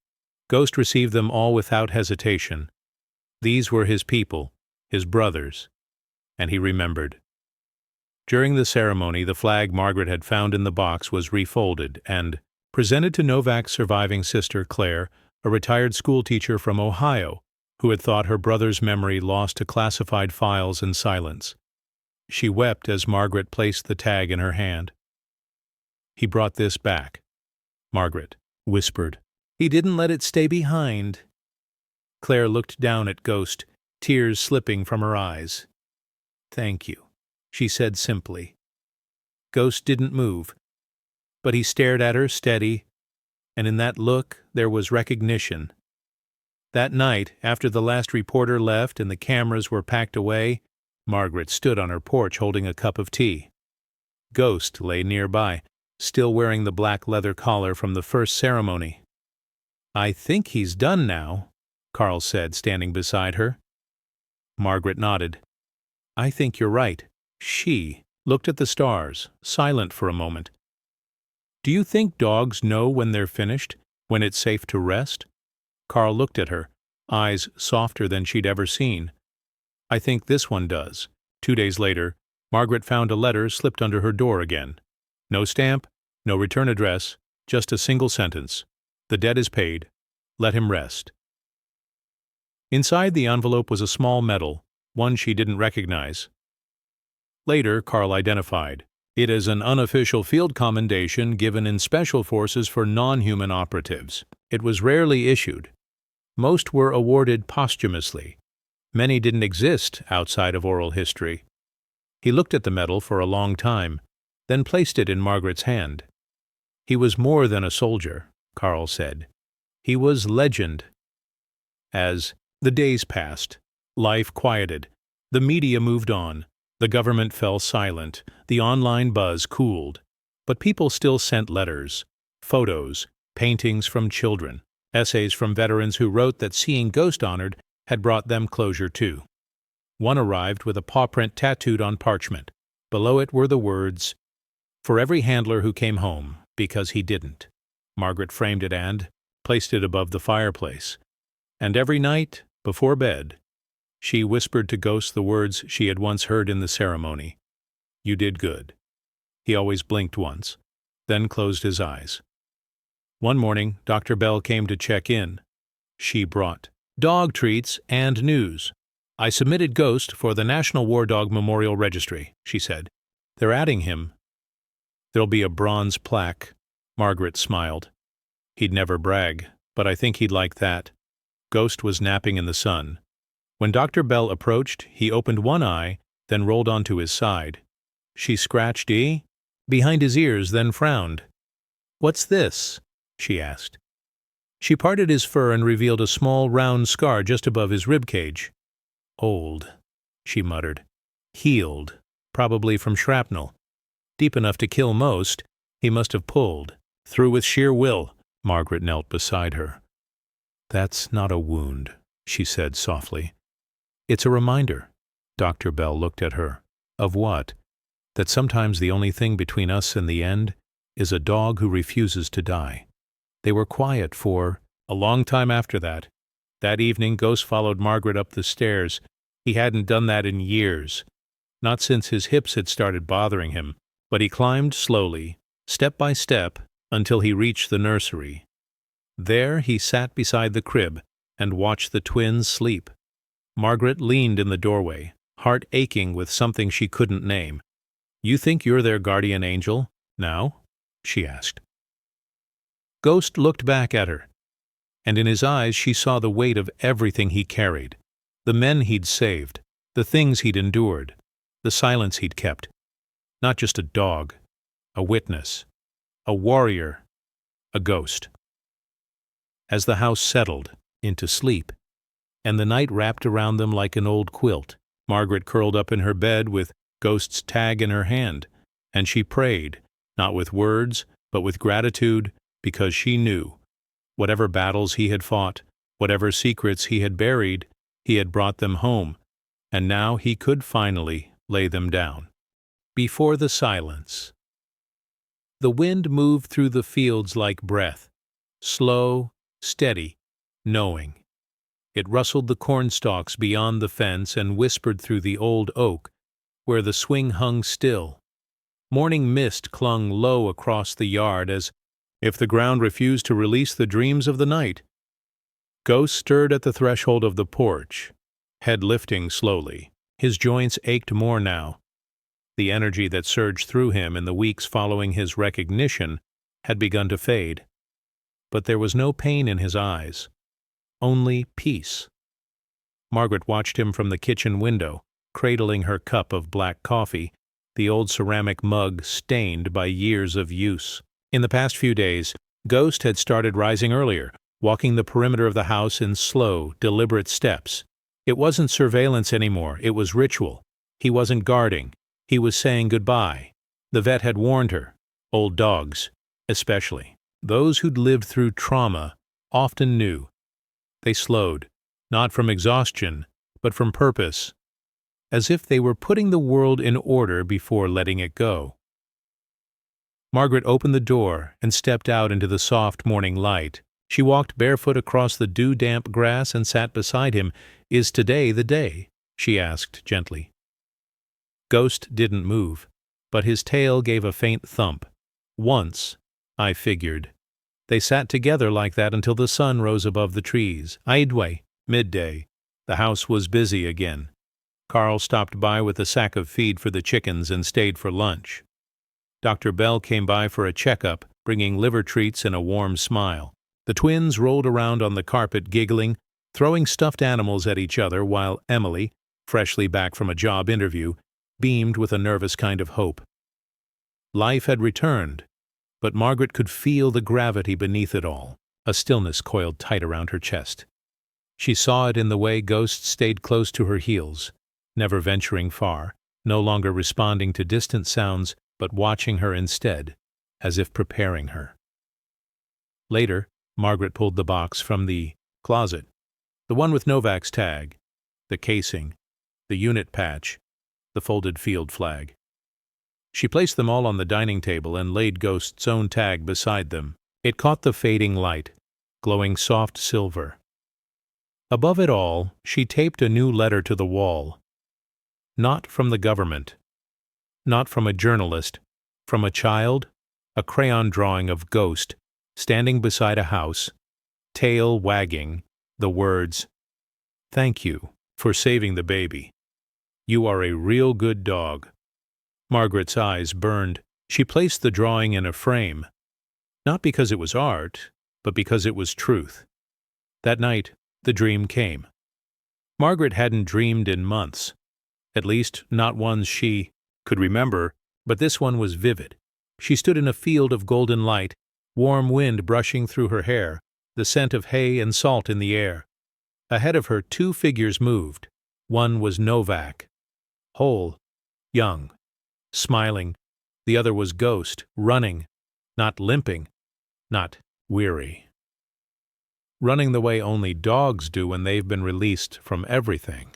Ghost received them all without hesitation. These were his people, his brothers, and he remembered. During the ceremony, the flag Margaret had found in the box was refolded and presented to Novak's surviving sister, Claire, a retired schoolteacher from Ohio, who had thought her brother's memory lost to classified files and silence. She wept as Margaret placed the tag in her hand. "He brought this back," Margaret whispered. "He didn't let it stay behind." Claire looked down at Ghost, tears slipping from her eyes. "Thank you," she said simply. Ghost didn't move, but he stared at her steady, and in that look there was recognition. That night, after the last reporter left and the cameras were packed away, Margaret stood on her porch holding a cup of tea. Ghost lay nearby, still wearing the black leather collar from the first ceremony. "I think he's done now," Carl said, standing beside her. Margaret nodded. I think you're right. She looked at the stars, silent for a moment. Do you think dogs know when they're finished, when it's safe to rest? Carl looked at her, eyes softer than she'd ever seen. I think this one does. 2 days later, Margaret found a letter slipped under her door again. No stamp, no return address, just a single sentence. The debt is paid. Let him rest. Inside the envelope was a small medal, one she didn't recognize. Later, Carl identified. It is an unofficial field commendation given in special forces for non-human operatives. It was rarely issued. Most were awarded posthumously. Many didn't exist outside of oral history. He looked at the medal for a long time, then placed it in Margaret's hand. He was more than a soldier, Carl said. He was legend. As the days passed, life quieted. The media moved on. The government fell silent. The online buzz cooled. But people still sent letters, photos, paintings from children, essays from veterans who wrote that seeing Ghost honored had brought them closure too. One arrived with a paw print tattooed on parchment. Below it were the words, "For every handler who came home, because he didn't." Margaret framed it and placed it above the fireplace. And every night, before bed, she whispered to Ghost the words she had once heard in the ceremony. You did good. He always blinked once, then closed his eyes. One morning, Dr. Bell came to check in. She brought dog treats and news. I submitted Ghost for the National War Dog Memorial Registry, she said. They're adding him. There'll be a bronze plaque. Margaret smiled. He'd never brag, but I think he'd like that. Ghost was napping in the sun. When Dr. Bell approached, he opened one eye, then rolled onto his side. She scratched behind his ears, then frowned. What's this? She asked. She parted his fur and revealed a small, round scar just above his rib cage. Old, she muttered. Healed, probably from shrapnel. Deep enough to kill most, he must have pulled. Through with sheer will. Margaret knelt beside her. That's not a wound, she said softly. It's a reminder. Dr. Bell looked at her. Of what? That sometimes the only thing between us and the end is a dog who refuses to die. They were quiet for a long time after that. That evening, Ghost followed Margaret up the stairs. He hadn't done that in years. Not since his hips had started bothering him. But he climbed slowly, step by step, until he reached the nursery. There he sat beside the crib and watched the twins sleep. Margaret leaned in the doorway, heart aching with something she couldn't name. You think you're their guardian angel, now? She asked. Ghost looked back at her, and in his eyes she saw the weight of everything he carried, the men he'd saved, the things he'd endured, the silence he'd kept. Not just a dog, a witness, a warrior, a ghost. As the house settled into sleep, and the night wrapped around them like an old quilt, Margaret curled up in her bed with Ghost's tag in her hand, and she prayed, not with words, but with gratitude, because she knew, whatever battles he had fought, whatever secrets he had buried, he had brought them home, and now he could finally lay them down. Before the silence. The wind moved through the fields like breath, slow, steady, knowing. It rustled the cornstalks beyond the fence and whispered through the old oak, where the swing hung still. Morning mist clung low across the yard as if the ground refused to release the dreams of the night. Ghost stirred at the threshold of the porch, head lifting slowly. His joints ached more now. The energy that surged through him in the weeks following his recognition had begun to fade. But there was no pain in his eyes. Only peace. Margaret watched him from the kitchen window, cradling her cup of black coffee, the old ceramic mug stained by years of use. In the past few days, Ghost had started rising earlier, walking the perimeter of the house in slow, deliberate steps. It wasn't surveillance anymore, it was ritual. He wasn't guarding, he was saying goodbye. The vet had warned her, old dogs, especially. Those who'd lived through trauma often knew. They slowed, not from exhaustion, but from purpose, as if they were putting the world in order before letting it go. Margaret opened the door and stepped out into the soft morning light. She walked barefoot across the dew-damp grass and sat beside him. "Is today the day?" she asked gently. Ghost didn't move, but his tail gave a faint thump. "Once," I figured. They sat together like that until the sun rose above the trees. Idwe, midday. The house was busy again. Carl stopped by with a sack of feed for the chickens and stayed for lunch. Dr. Bell came by for a checkup, bringing liver treats and a warm smile. The twins rolled around on the carpet giggling, throwing stuffed animals at each other, while Emily, freshly back from a job interview, beamed with a nervous kind of hope. Life had returned, but Margaret could feel the gravity beneath it all. A stillness coiled tight around her chest. She saw it in the way Ghost stayed close to her heels, never venturing far, no longer responding to distant sounds, but watching her instead, as if preparing her. Later, Margaret pulled the box from the closet, the one with Novak's tag, the casing, the unit patch, the folded field flag. She placed them all on the dining table and laid Ghost's own tag beside them. It caught the fading light, glowing soft silver. Above it all, she taped a new letter to the wall. Not from the government. Not from a journalist. From a child, a crayon drawing of Ghost, standing beside a house, tail wagging, the words, "Thank you for saving the baby. You are a real good dog." Margaret's eyes burned. She placed the drawing in a frame, not because it was art, but because it was truth. That night, the dream came. Margaret hadn't dreamed in months, at least not ones she could remember, but this one was vivid. She stood in a field of golden light, warm wind brushing through her hair, the scent of hay and salt in the air. Ahead of her, two figures moved. One was Novak, whole, young, smiling. The other was Ghost, running, not limping, not weary. Running the way only dogs do when they've been released from everything.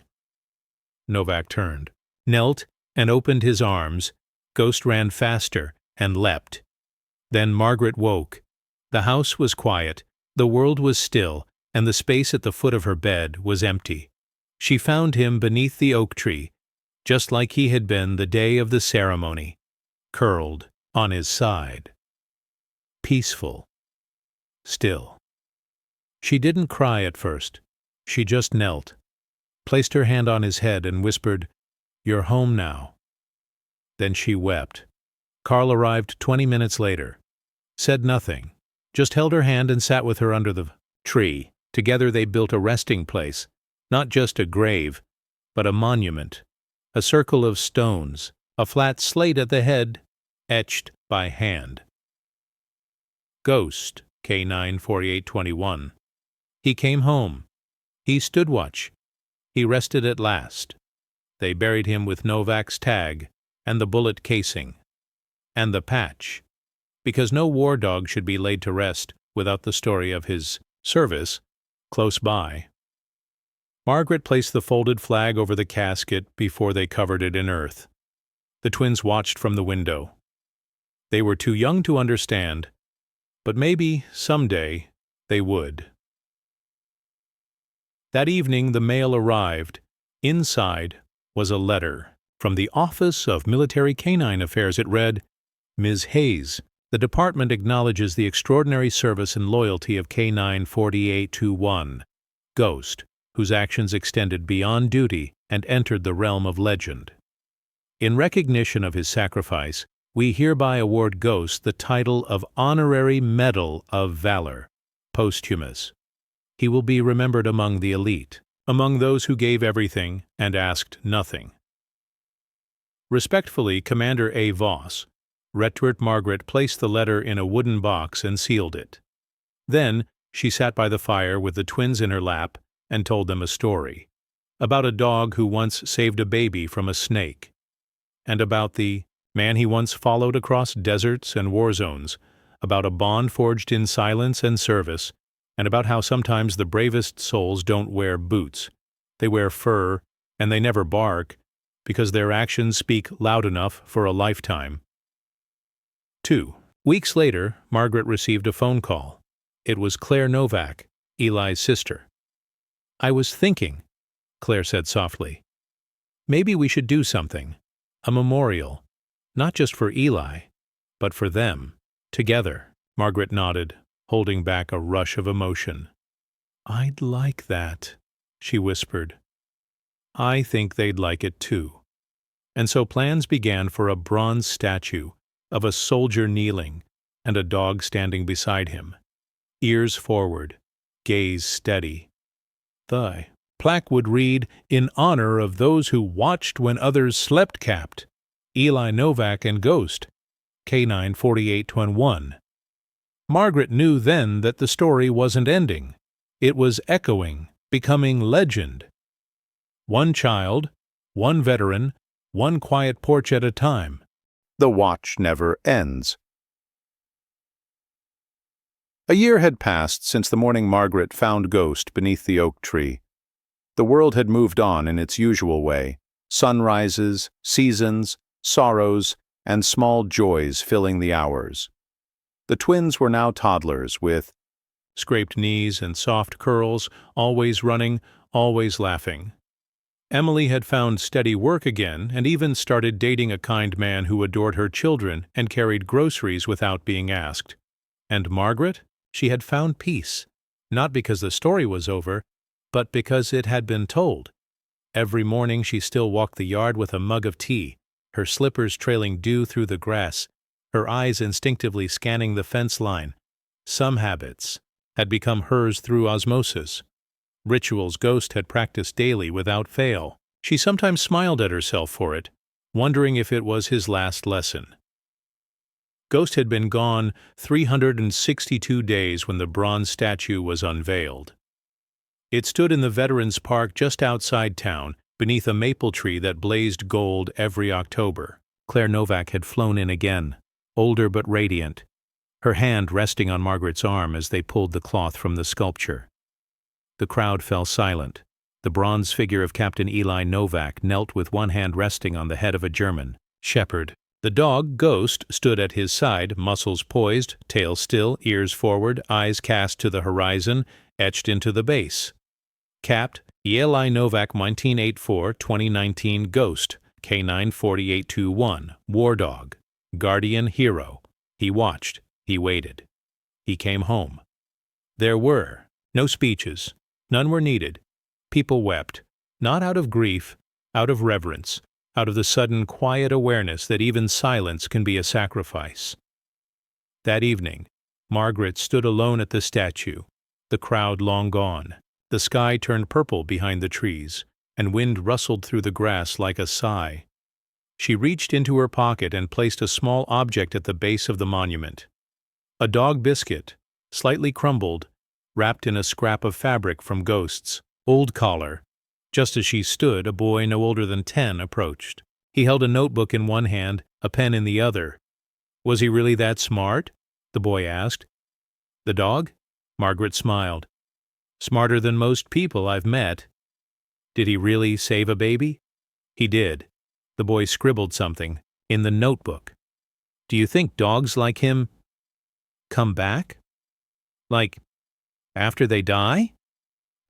Novak turned, knelt, and opened his arms. Ghost ran faster and leapt. Then Margaret woke. The house was quiet, the world was still, and the space at the foot of her bed was empty. She found him beneath the oak tree, just like he had been the day of the ceremony, curled on his side. Peaceful. Still. She didn't cry at first. She just knelt, placed her hand on his head and whispered, "You're home now." Then she wept. Carl arrived 20 minutes later. Said nothing, just held her hand and sat with her under the tree. Together they built a resting place, not just a grave, but a monument, a circle of stones, a flat slate at the head, etched by hand. Ghost, Canine 4821. He came home. He stood watch. He rested at last. They buried him with Novak's tag and the bullet casing and the patch, because no war dog should be laid to rest without the story of his service close by. Margaret placed the folded flag over the casket before they covered it in earth. The twins watched from the window. They were too young to understand, but maybe someday they would. That evening the mail arrived. Inside was a letter from the Office of Military Canine Affairs. It read, "Ms. Hayes, the department acknowledges the extraordinary service and loyalty of Canine 4821, Ghost, whose actions extended beyond duty and entered the realm of legend. In recognition of his sacrifice, we hereby award Ghost the title of Honorary Medal of Valor, posthumous. He will be remembered among the elite, among those who gave everything and asked nothing. Respectfully, Commander A. Voss." Retort Margaret placed the letter in a wooden box and sealed it. Then she sat by the fire with the twins in her lap and told them a story, about a dog who once saved a baby from a snake, and about the man he once followed across deserts and war zones, about a bond forged in silence and service, and about how sometimes the bravest souls don't wear boots. They wear fur, and they never bark, because their actions speak loud enough for a lifetime. 2. Weeks later, Margaret received a phone call. It was Claire Novak, Eli's sister. "I was thinking," Claire said softly. "Maybe we should do something. A memorial. Not just for Eli, but for them. Together." Margaret nodded, holding back a rush of emotion. "I'd like that," she whispered. "I think they'd like it too." And so plans began for a bronze statue of a soldier kneeling and a dog standing beside him, ears forward, gaze steady. The plaque would read, "In honor of those who watched when others slept capped, Eli Novak and Ghost, Canine 4821. Margaret knew then that the story wasn't ending. It was echoing, becoming legend. One child, one veteran, one quiet porch at a time. The watch never ends. A year had passed since the morning Margaret found Ghost beneath the oak tree. The world had moved on in its usual way, sunrises, seasons, sorrows, and small joys filling the hours. The twins were now toddlers with scraped knees and soft curls, always running, always laughing. Emily had found steady work again and even started dating a kind man who adored her children and carried groceries without being asked. And Margaret? She had found peace, not because the story was over, but because it had been told. Every morning she still walked the yard with a mug of tea, her slippers trailing dew through the grass, her eyes instinctively scanning the fence line. Some habits had become hers through osmosis. Rituals Ghost had practiced daily without fail. She sometimes smiled at herself for it, wondering if it was his last lesson. Ghost had been gone 362 days when the bronze statue was unveiled. It stood in the Veterans Park just outside town, beneath a maple tree that blazed gold every October. Claire Novak had flown in again, older but radiant, her hand resting on Margaret's arm as they pulled the cloth from the sculpture. The crowd fell silent. The bronze figure of Captain Eli Novak knelt with one hand resting on the head of a German shepherd. The dog, Ghost, stood at his side, muscles poised, tail still, ears forward, eyes cast to the horizon, etched into the base. Capt. Eli Novak 1984-2019 Ghost, Canine 4821, War Dog, Guardian Hero. He watched. He waited. He came home. There were no speeches. None were needed. People wept, not out of grief, out of reverence, out of the sudden quiet awareness that even silence can be a sacrifice. That evening, Margaret stood alone at the statue, the crowd long gone. The sky turned purple behind the trees, and wind rustled through the grass like a sigh. She reached into her pocket and placed a small object at the base of the monument. A dog biscuit, slightly crumbled, wrapped in a scrap of fabric from Ghost's old collar. Just as she stood, a boy no older than 10 approached. He held a notebook in one hand, a pen in the other. Was he really that smart? The boy asked. The dog? Margaret smiled. Smarter than most people I've met. Did he really save a baby? He did. The boy scribbled something in the notebook. Do you think dogs like him come back? Like, after they die?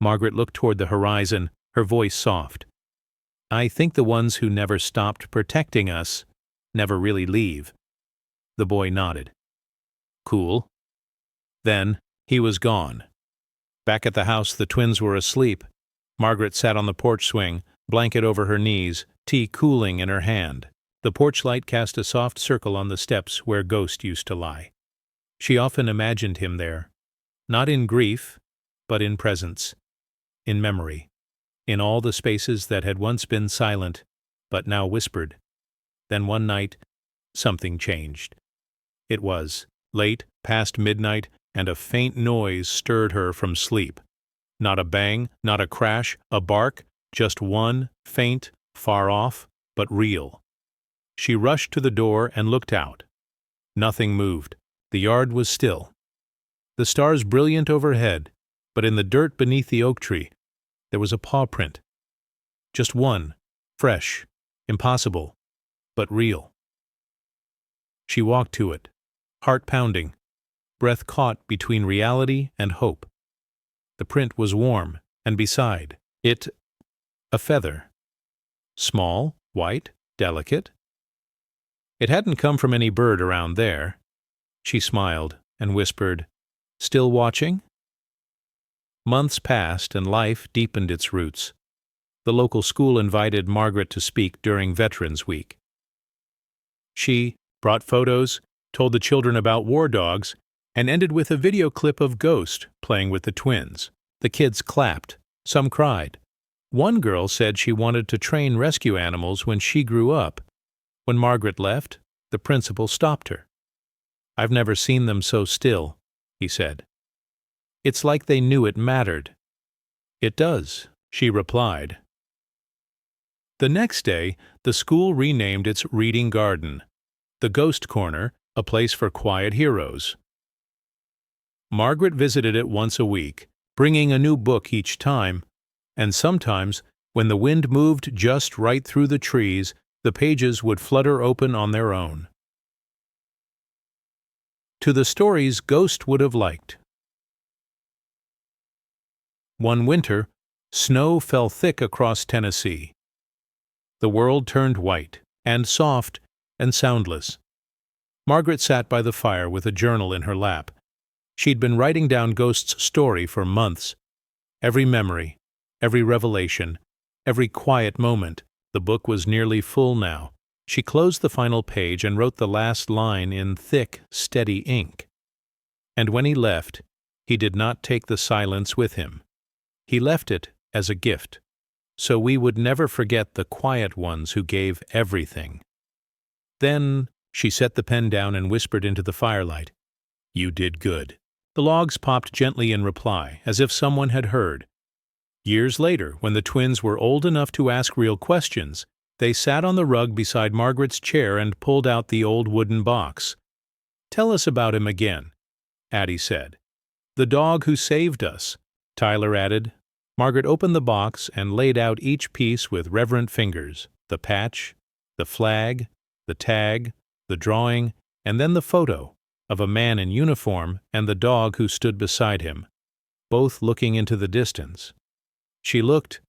Margaret looked toward the horizon, her voice soft. I think the ones who never stopped protecting us never really leave. The boy nodded. Cool. Then he was gone. Back at the house, the twins were asleep. Margaret sat on the porch swing, blanket over her knees, tea cooling in her hand. The porch light cast a soft circle on the steps where Ghost used to lie. She often imagined him there, not in grief, but in presence, in memory, in all the spaces that had once been silent, but now whispered. Then one night, something changed. It was late, past midnight, and a faint noise stirred her from sleep. Not a bang, not a crash, a bark, just one, faint, far off, but real. She rushed to the door and looked out. Nothing moved. The yard was still. The stars brilliant overhead, but in the dirt beneath the oak tree, there was a paw print. Just one, fresh, impossible, but real. She walked to it, heart pounding, breath caught between reality and hope. The print was warm, and beside it, a feather. Small, white, delicate. It hadn't come from any bird around there. She smiled and whispered, "Still watching?" Months passed and life deepened its roots. The local school invited Margaret to speak during Veterans Week. She brought photos, told the children about war dogs, and ended with a video clip of Ghost playing with the twins. The kids clapped. Some cried. One girl said she wanted to train rescue animals when she grew up. When Margaret left, the principal stopped her. "I've never seen them so still," he said. "It's like they knew it mattered." "It does," she replied. The next day, the school renamed its reading garden, the Ghost Corner, a place for quiet heroes. Margaret visited it once a week, bringing a new book each time, and sometimes, when the wind moved just right through the trees, the pages would flutter open on their own. To the stories Ghost would have liked. One winter, snow fell thick across Tennessee. The world turned white, and soft, and soundless. Margaret sat by the fire with a journal in her lap. She'd been writing down Ghost's story for months. Every memory, every revelation, every quiet moment. The book was nearly full now. She closed the final page and wrote the last line in thick, steady ink. And when he left, he did not take the silence with him. He left it as a gift, so we would never forget the quiet ones who gave everything. Then she set the pen down and whispered into the firelight, "You did good." The logs popped gently in reply, as if someone had heard. Years later, when the twins were old enough to ask real questions, they sat on the rug beside Margaret's chair and pulled out the old wooden box. "Tell us about him again," Addie said. "The dog who saved us," Tyler added. Margaret opened the box and laid out each piece with reverent fingers, the patch, the flag, the tag, the drawing, and then the photo of a man in uniform and the dog who stood beside him, both looking into the distance. She looked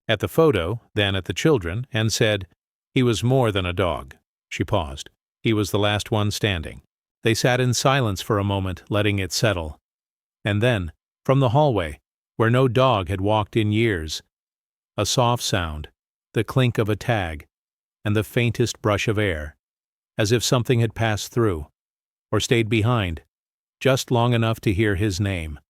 at the photo, then at the children, and said, "He was more than a dog." She paused. He was the last one standing. They sat in silence for a moment, letting it settle. And then, from the hallway, where no dog had walked in years, a soft sound, the clink of a tag, and the faintest brush of air, as if something had passed through, or stayed behind, just long enough to hear his name.